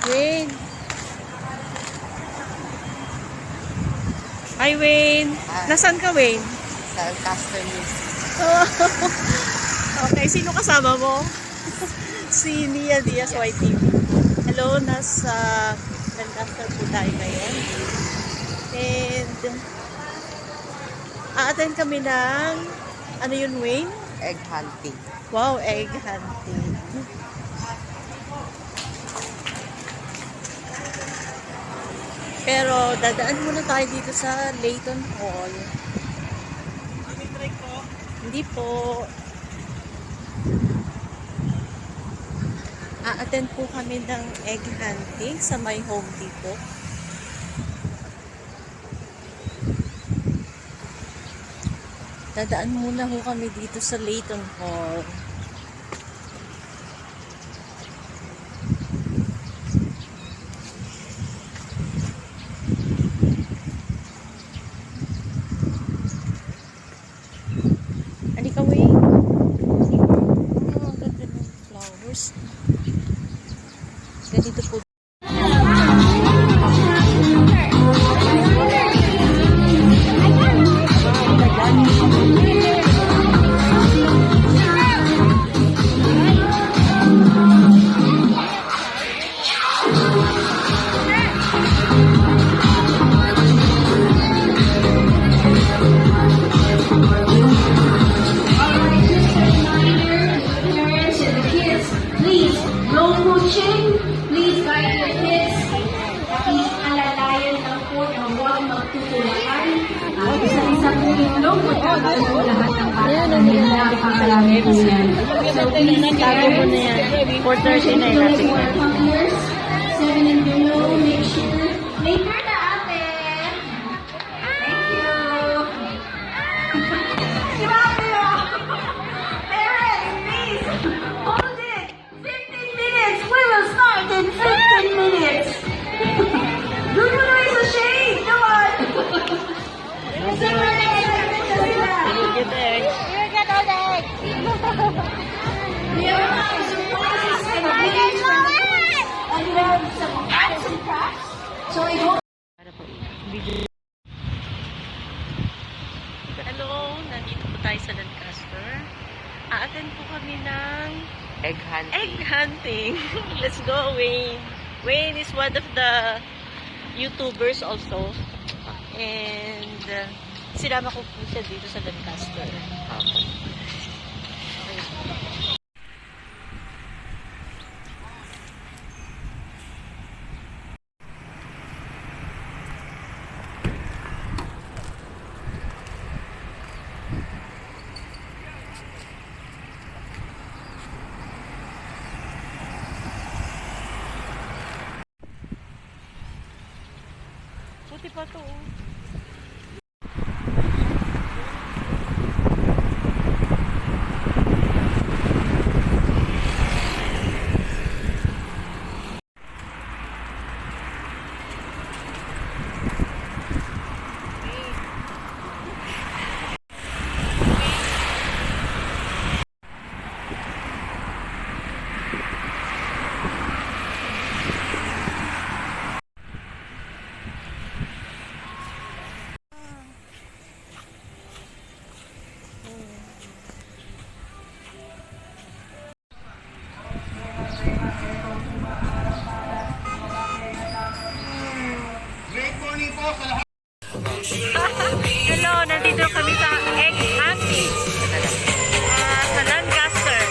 Wayne. Hi, Wayne. Nasaan ka, Wayne? Sa Lancaster New City. Okay, sino kasama mo? Si Nia Diaz, YTV. Hello, nasa Lancaster po tayo ngayon. And a-attend kami ng ano yun, Wayne? Egg hunting. Wow, egg hunting. Pero dadaan muna tayo dito sa Layton Hall. Hindi po. A-attend po kami ng egg hunting sa my home dito. Dadaan muna ho kami dito sa Layton Hall. Halika, Wayne. Oh, ang ganda ng flowers. Ganito po. Please guide your kids. Please alalayan lang po na huwag magtutulakan. Isa-isa po itlog, magkakaroon po lahat ng bata nila. Napakalamin po yan. So please guide your kids. 4:30 na Those who are toddlers, 7 and below, make sure. Later na ate. Thank you. Grabe ah. Parents, please, hold it. 15 minutes. We will start in 15 minutes. Doon mo na sa shade. Come on. Super excited na sila. Get the egg. You get all the eggs. We have surprises and goodies from the kids. And we have some arts and crafts. So I hope. Hello, nandito po tayo sa Lancaster. A-attend po kami ng Egg hunting. egg hunting. Let's go, Wayne. Wayne is one of the YouTubers also. And sinama ko po siya dito sa Lancaster. Okay. Puti pa to. Hello, nandito kami sa egg hunting sa Lancaster.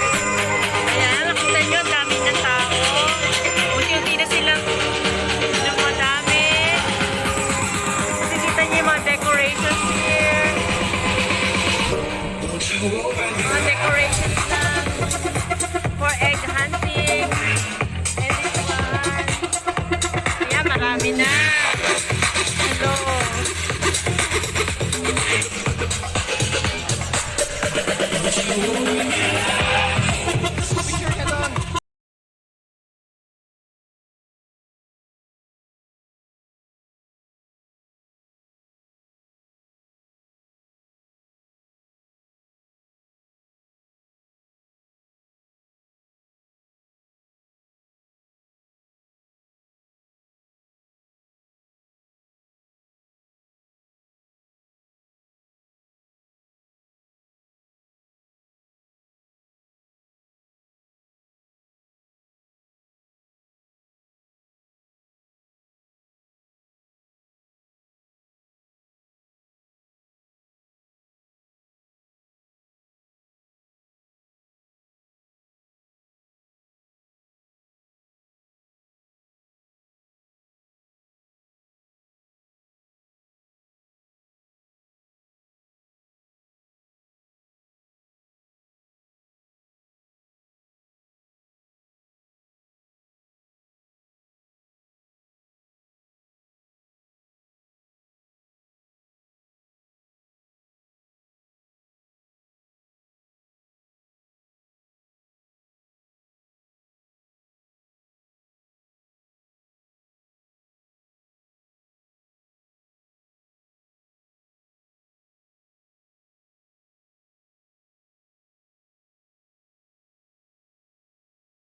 Ayan, nakita nyo, ang dami ng tao. Unti-unti na silang madami. Nakikita nyo yung mga decorations here. Mga decorations na for egg hunting. And this one. Ayan, marami na. Hello.